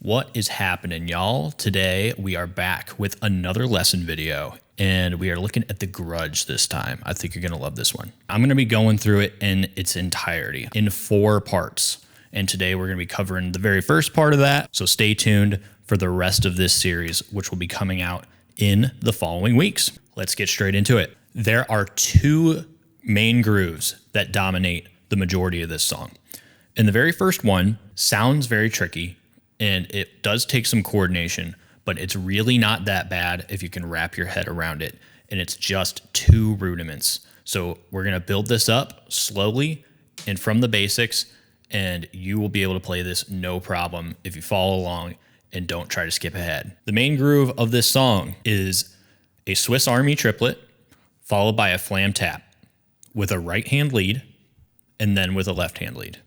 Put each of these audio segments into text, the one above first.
What is happening, y'all? Today we are back with another lesson video, and we are looking at the Grudge this time. I think you're gonna love this one. I'm gonna be going through it in its entirety in 4 parts, and today we're gonna be covering the very first part of that. So stay tuned for the rest of this series, which will be coming out in the following weeks. Let's get straight into it. There are 2 main grooves that dominate the majority of this song. And the very first one sounds very tricky, and it does take some coordination, but it's really not that bad if you can wrap your head around it. And it's just 2 rudiments. So we're gonna build this up slowly and from the basics, and you will be able to play this no problem if you follow along and don't try to skip ahead. The main groove of this song is a Swiss Army triplet followed by a flam tap with a right hand lead and then with a left hand lead.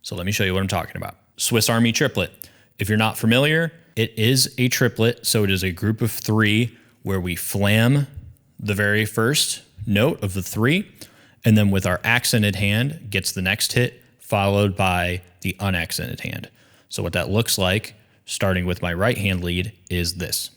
So let me show you what I'm talking about. Swiss Army triplet. If you're not familiar, it is a triplet. So it is a group of 3 where we flam the very first note of the 3, and then with our accented hand gets the next hit followed by the unaccented hand. So what that looks like, starting with my right hand lead, is this.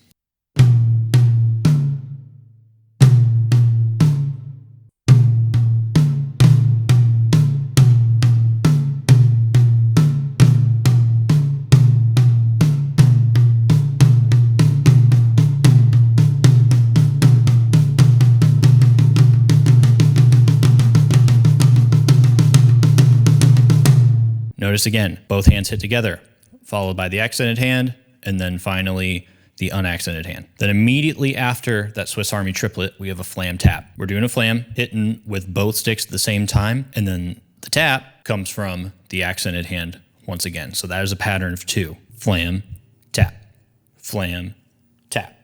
Notice again, both hands hit together, followed by the accented hand, and then finally the unaccented hand. Then immediately after that Swiss Army triplet, we have a flam tap. We're doing a flam, hitting with both sticks at the same time, and then the tap comes from the accented hand once again. So that is a pattern of 2. Flam, tap, flam, tap.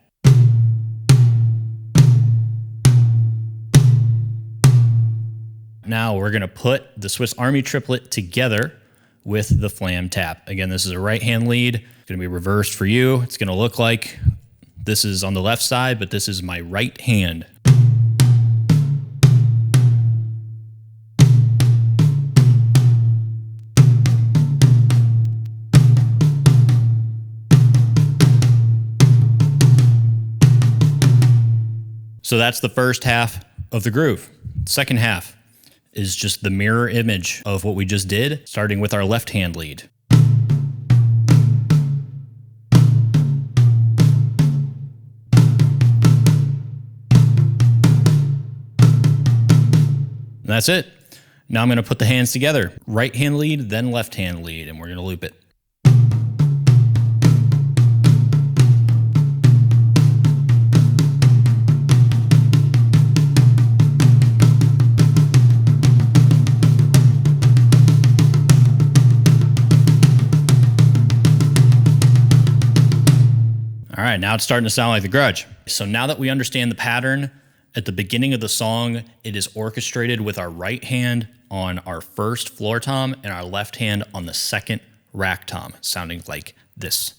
Now we're gonna put the Swiss Army triplet together with the flam tap. Again, this is a right hand lead. It's gonna be reversed for you. It's gonna look like this is on the left side, but this is my right hand. So that's the first half of the groove. Second half is just the mirror image of what we just did, starting with our left hand lead. And that's it. Now I'm gonna put the hands together. Right hand lead, then left hand lead, and we're gonna loop it. All right, now it's starting to sound like the Grudge. So now that we understand the pattern, at the beginning of the song, it is orchestrated with our right hand on our first floor tom and our left hand on the second rack tom, sounding like this.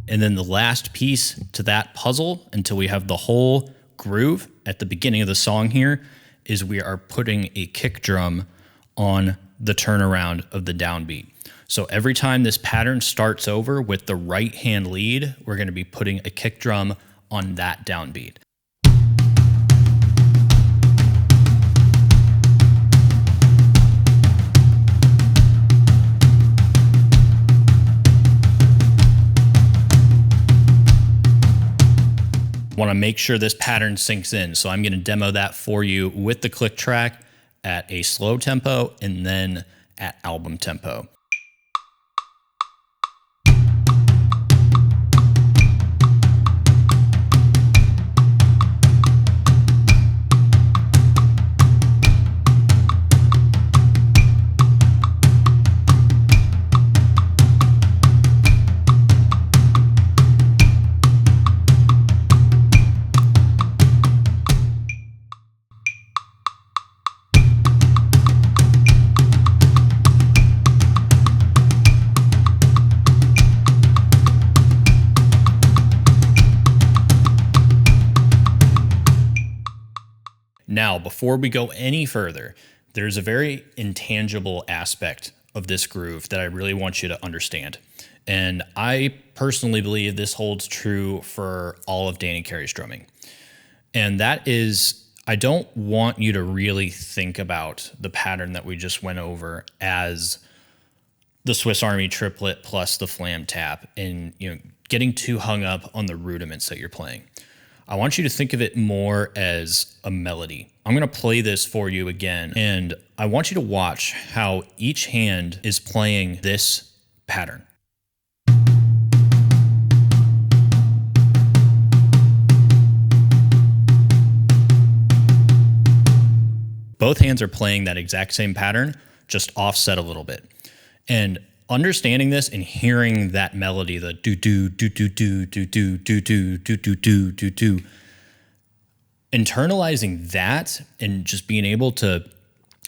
And then the last piece to that puzzle, until we have the whole groove at the beginning of the song here, is we are putting a kick drum on the turnaround of the downbeat. So every time this pattern starts over with the right hand lead, we're gonna be putting a kick drum on that downbeat. Want to make sure this pattern sinks in. So I'm going to demo that for you with the click track at a slow tempo and then at album tempo. Now, before we go any further, there's a very intangible aspect of this groove that I really want you to understand. And I personally believe this holds true for all of Danny Carey's drumming. And that is, I don't want you to really think about the pattern that we just went over as the Swiss Army triplet plus the flam tap and, getting too hung up on the rudiments that you're playing. I want you to think of it more as a melody. I'm going to play this for you again, and I want you to watch how each hand is playing this pattern. Both hands are playing that exact same pattern, just offset a little bit. And understanding this and hearing that melody, the do do do do do do do do do do do do do do, internalizing that and just being able to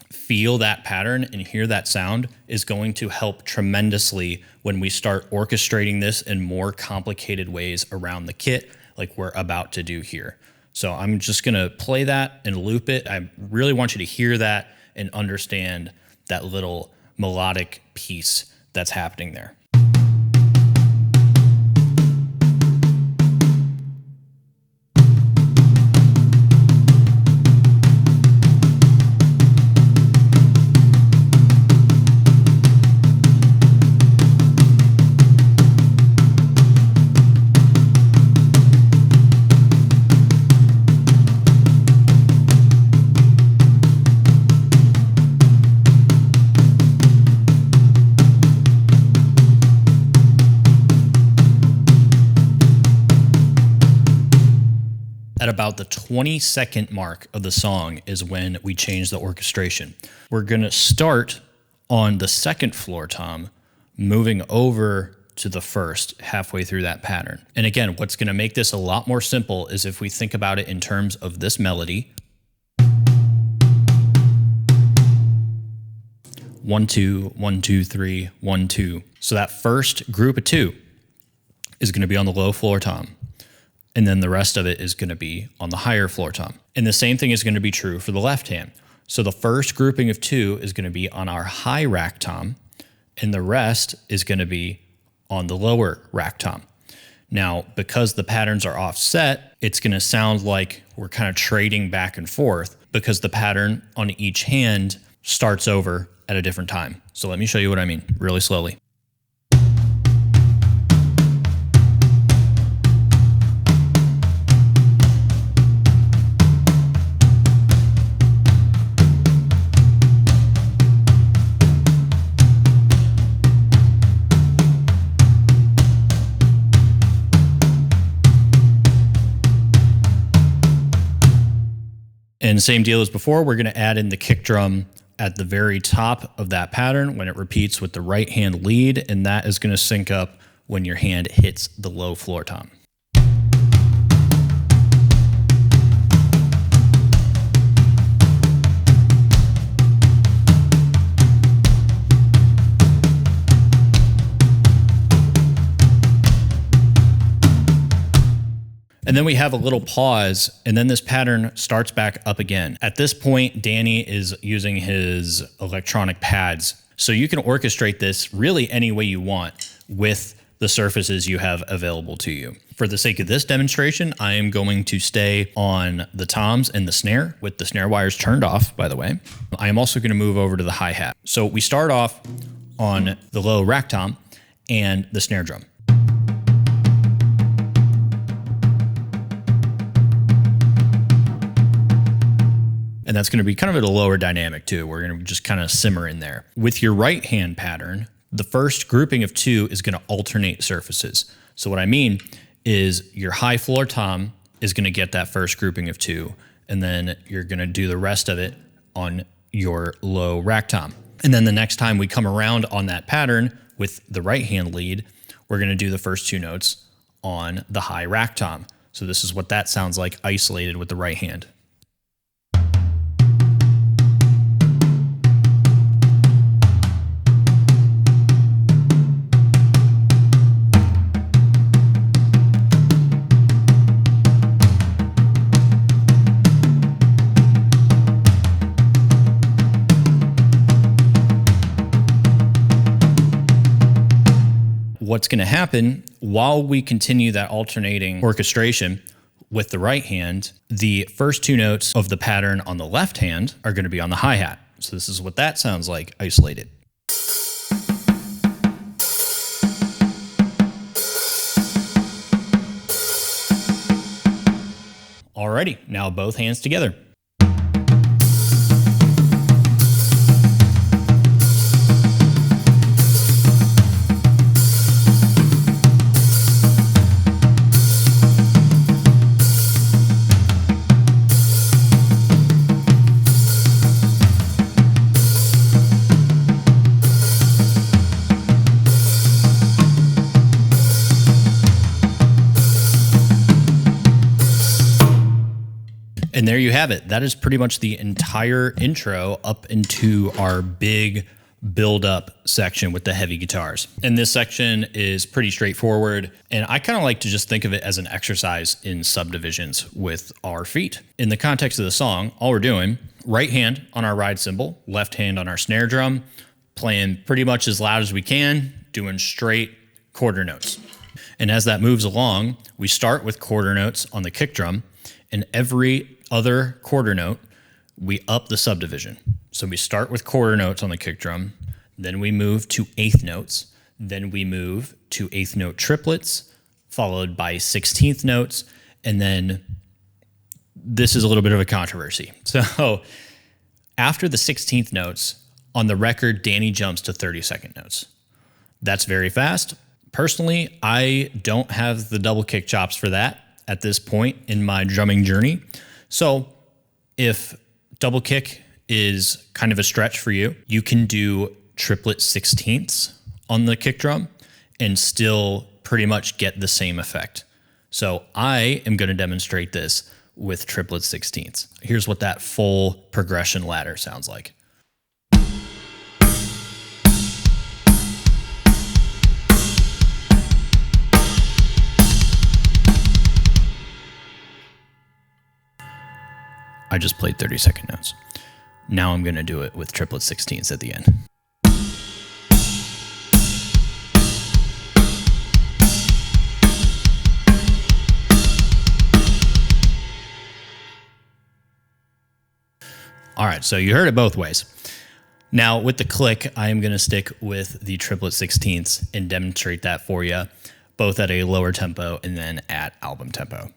feel that pattern and hear that sound is going to help tremendously when we start orchestrating this in more complicated ways around the kit, like we're about to do here. So I'm just going to play that and loop it. I really want you to hear that and understand that little melodic piece that's happening there. At about the 20-second mark of the song is when we change the orchestration. We're going to start on the second floor tom, moving over to the first halfway through that pattern. And again, what's going to make this a lot more simple is if we think about it in terms of this melody. 1 2 1 2 3 1 2. So that first group of 2 is going to be on the low floor tom. And then the rest of it is going to be on the higher floor tom. And the same thing is going to be true for the left hand. So the first grouping of 2 is going to be on our high rack tom, and the rest is going to be on the lower rack tom. Now, because the patterns are offset, it's going to sound like we're kind of trading back and forth because the pattern on each hand starts over at a different time. So let me show you what I mean really slowly. And same deal as before, we're going to add in the kick drum at the very top of that pattern when it repeats with the right hand lead, and that is going to sync up when your hand hits the low floor tom. And then we have a little pause, and then this pattern starts back up again. At this point, Danny is using his electronic pads. So you can orchestrate this really any way you want with the surfaces you have available to you. For the sake of this demonstration, I am going to stay on the toms and the snare with the snare wires turned off, by the way. I am also going to move over to the hi-hat. So we start off on the low rack tom and the snare drum. And that's going to be kind of at a lower dynamic too. We're going to just kind of simmer in there. With your right hand pattern, the first grouping of 2 is going to alternate surfaces. So what I mean is your high floor tom is going to get that first grouping of 2, and then you're going to do the rest of it on your low rack tom. And then the next time we come around on that pattern with the right hand lead, we're going to do the first 2 notes on the high rack tom. So this is what that sounds like isolated with the right hand. what's going to happen while we continue that alternating orchestration with the right hand, the first two notes of the pattern on the left hand are going to be on the hi-hat. So this is what that sounds like isolated. Alrighty, now both hands together. And there you have it. That is pretty much the entire intro up into our big build-up section with the heavy guitars. And this section is pretty straightforward. And I kind of like to just think of it as an exercise in subdivisions with our feet. In the context of the song, all we're doing, right hand on our ride cymbal, left hand on our snare drum, playing pretty much as loud as we can, doing straight quarter notes. And as that moves along, we start with quarter notes on the kick drum, and every other quarter note, we up the subdivision. So we start with quarter notes on the kick drum, then we move to eighth notes, then we move to eighth note triplets, followed by 16th notes, and then this is a little bit of a controversy. So after the 16th notes, on the record, Danny jumps to 32nd notes. That's very fast. Personally, I don't have the double kick chops for that at this point in my drumming journey. So if double kick is kind of a stretch for you, you can do triplet 16ths on the kick drum and still pretty much get the same effect. So I am going to demonstrate this with triplet 16ths. Here's what that full progression ladder sounds like. I just played 32nd notes. Now I'm going to do it with triplet 16ths at the end. All right, so you heard it both ways. Now with the click, I am going to stick with the triplet 16ths and demonstrate that for you, both at a lower tempo and then at album tempo.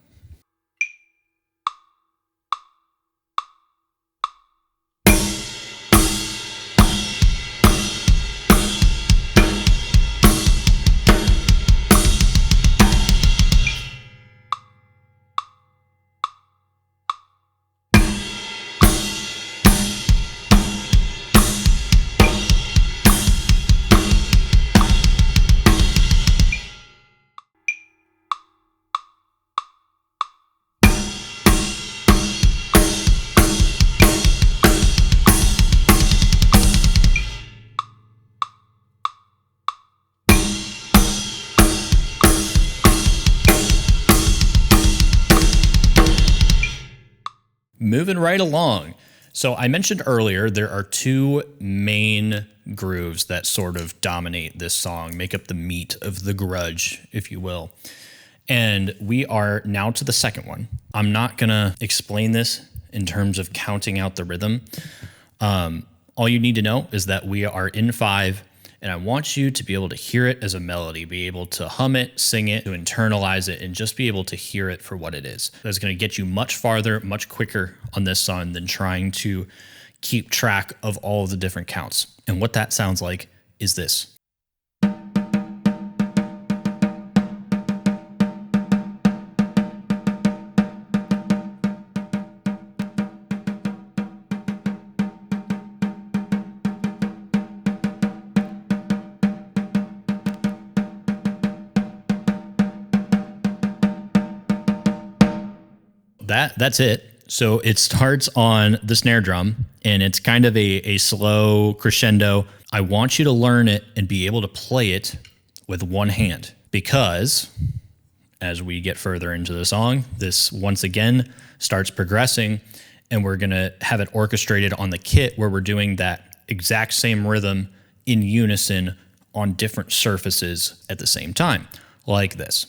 Moving right along. So I mentioned earlier, there are two main grooves that sort of dominate this song, make up the meat of the Grudge, if you will. And we are now to the second one. I'm not going to explain this in terms of counting out the rhythm. All you need to know is that we are in 5, and I want you to be able to hear it as a melody, be able to hum it, sing it, to internalize it, and just be able to hear it for what it is. That's going to get you much farther, much quicker on this song than trying to keep track of all of the different counts. And what that sounds like is this. That's it. So it starts on the snare drum and it's kind of a slow crescendo. I want you to learn it and be able to play it with one hand, because as we get further into the song, this once again starts progressing, and we're going to have it orchestrated on the kit where we're doing that exact same rhythm in unison on different surfaces at the same time, like this.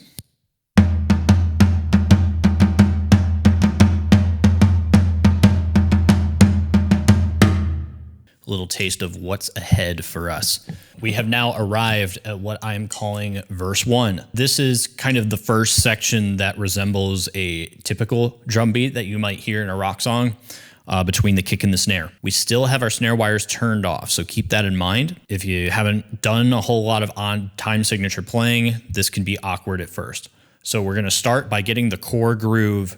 A little taste of what's ahead for us. We have now arrived at what I'm calling verse 1. This is kind of the first section that resembles a typical drum beat that you might hear in a rock song between the kick and the snare. We still have our snare wires turned off, so keep that in mind. If you haven't done a whole lot of on-time signature playing, this can be awkward at first. So we're going to start by getting the core groove,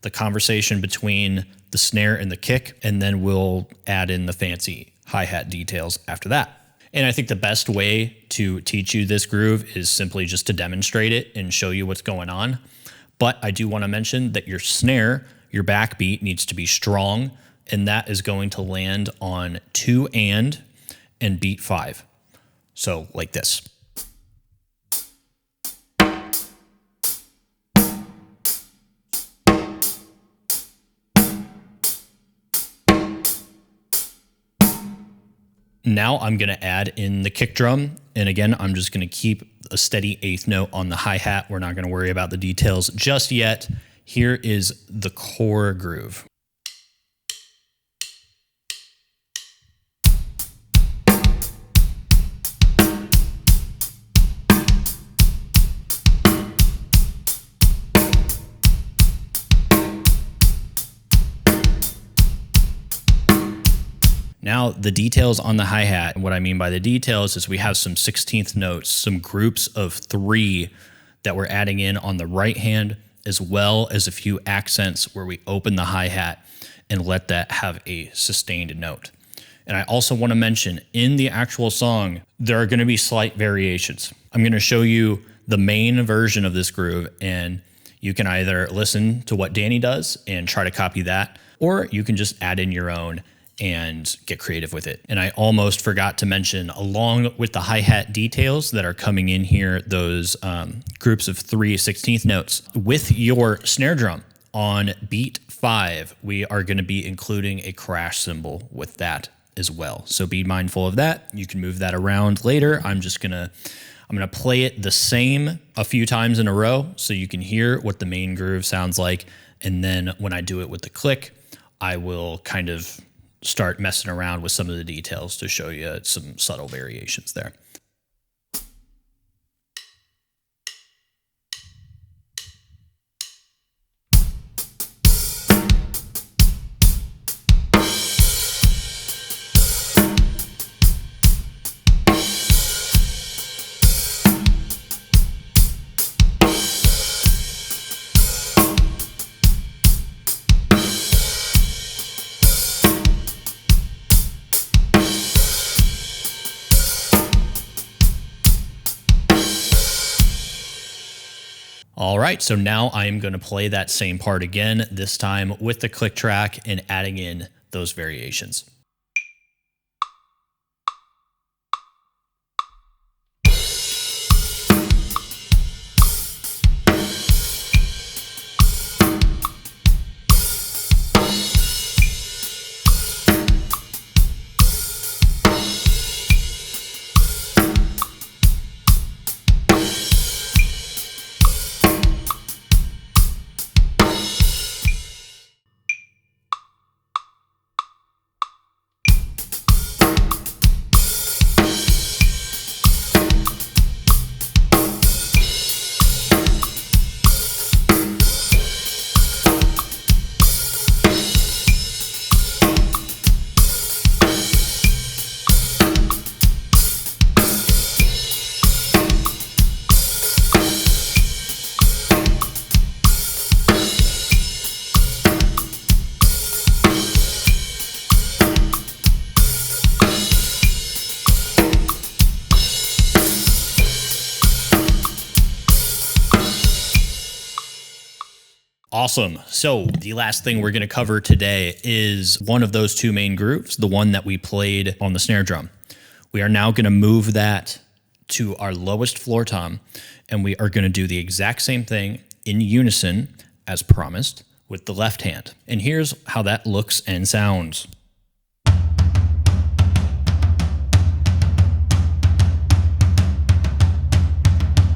the conversation between the snare and the kick, and then we'll add in the fancy hi-hat details after that. And I think the best way to teach you this groove is simply just to demonstrate it and show you what's going on. But I do want to mention that your snare, your backbeat, needs to be strong, and that is going to land on 2 and beat 5. So like this. Now I'm going to add in the kick drum. And again, I'm just going to keep a steady 8th note on the hi-hat. We're not going to worry about the details just yet. Here is the core groove. Now the details on the hi-hat, and what I mean by the details is we have some 16th notes, some groups of 3 that we're adding in on the right hand, as well as a few accents where we open the hi-hat and let that have a sustained note. And I also want to mention in the actual song, there are going to be slight variations. I'm going to show you the main version of this groove, and you can either listen to what Danny does and try to copy that, or you can just add in your own and get creative with it. And I almost forgot to mention, along with the hi-hat details that are coming in here, those groups of 3 16th notes, with your snare drum on beat 5, we are going to be including a crash cymbal with that as well. So be mindful of that. You can move that around later. I'm gonna play it the same a few times in a row so you can hear what the main groove sounds like. And then when I do it with the click, I will kind of start messing around with some of the details to show you some subtle variations there. All right, so now I'm going to play that same part again, this time with the click track and adding in those variations. Awesome. So the last thing we're going to cover today is one of those 2 main grooves, the one that we played on the snare drum. We are now going to move that to our lowest floor tom, and we are going to do the exact same thing in unison as promised with the left hand. And here's how that looks and sounds.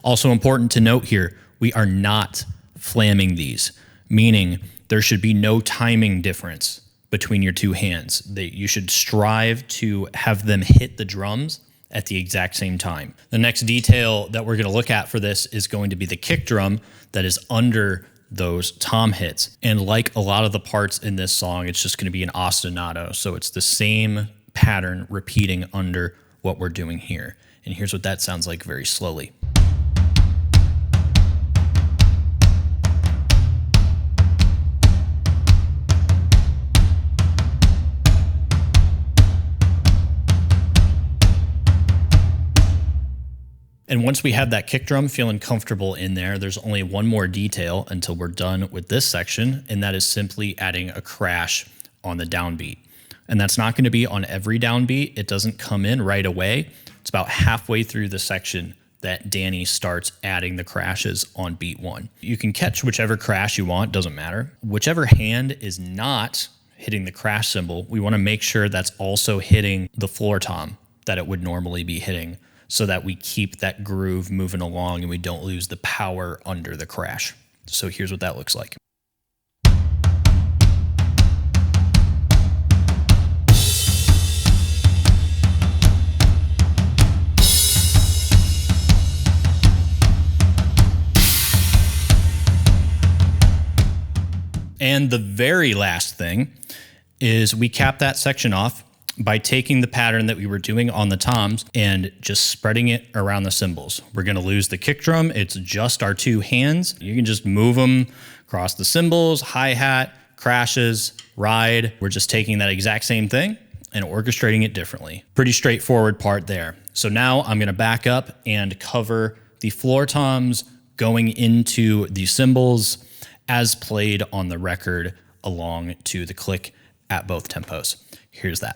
Also important to note here, we are not flamming these, meaning there should be no timing difference between your two hands. You should strive to have them hit the drums at the exact same time. The next detail that we're going to look at for this is going to be the kick drum that is under those tom hits. And like a lot of the parts in this song, it's just going to be an ostinato. So it's the same pattern repeating under what we're doing here. And here's what that sounds like very slowly. And once we have that kick drum feeling comfortable in there, there's only one more detail until we're done with this section, and that is simply adding a crash on the downbeat. And that's not going to be on every downbeat. It doesn't come in right away. It's about halfway through the section that Danny starts adding the crashes on beat 1. You can catch whichever crash you want, doesn't matter. Whichever hand is not hitting the crash cymbal, we want to make sure that's also hitting the floor tom that it would normally be hitting, so that we keep that groove moving along and we don't lose the power under the crash. So here's what that looks like. And the very last thing is we cap that section off by taking the pattern that we were doing on the toms and just spreading it around the cymbals. We're going to lose the kick drum. It's just our two hands. You can just move them across the cymbals, hi-hat, crashes, ride. We're just taking that exact same thing and orchestrating it differently. Pretty straightforward part there. So now I'm going to back up and cover the floor toms going into the cymbals as played on the record along to the click at both tempos. Here's that.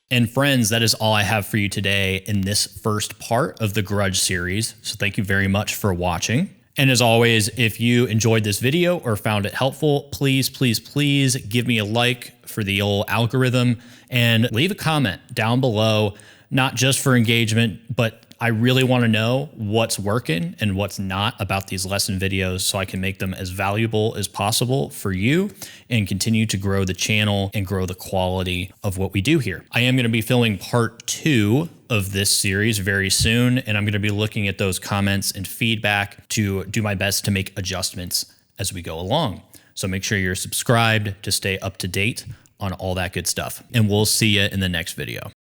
And friends, that is all I have for you today in this first part of the Grudge series. So thank you very much for watching. And as always, if you enjoyed this video or found it helpful, please, please, please give me a like for the old algorithm and leave a comment down below, not just for engagement, but I really want to know what's working and what's not about these lesson videos so I can make them as valuable as possible for you and continue to grow the channel and grow the quality of what we do here. I am going to be filming part 2 of this series very soon, and I'm going to be looking at those comments and feedback to do my best to make adjustments as we go along. So make sure you're subscribed to stay up to date on all that good stuff, and we'll see you in the next video.